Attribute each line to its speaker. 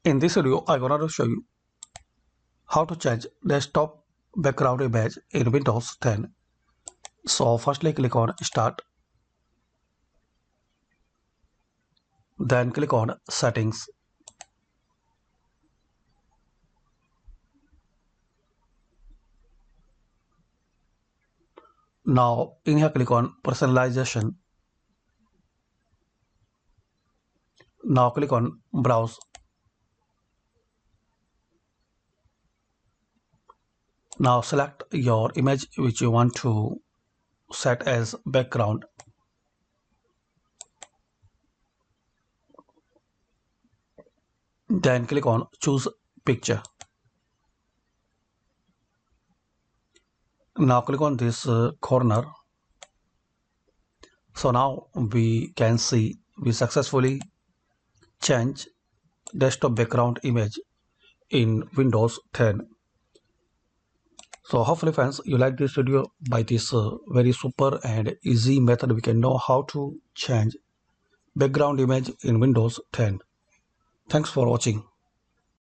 Speaker 1: In this video, I'm going to show you how to change desktop background image in Windows 10. So firstly click on Start, then click on Settings. Now in here click on Personalization. Now click on Browse. Now select your image which you want to set as background. Then click on Choose Picture. Now click on this corner. So now we can see we successfully change desktop background image in Windows 10. So hopefully friends you like this video. By this very super and easy method we can know how to change background image in Windows 10. Thanks for watching.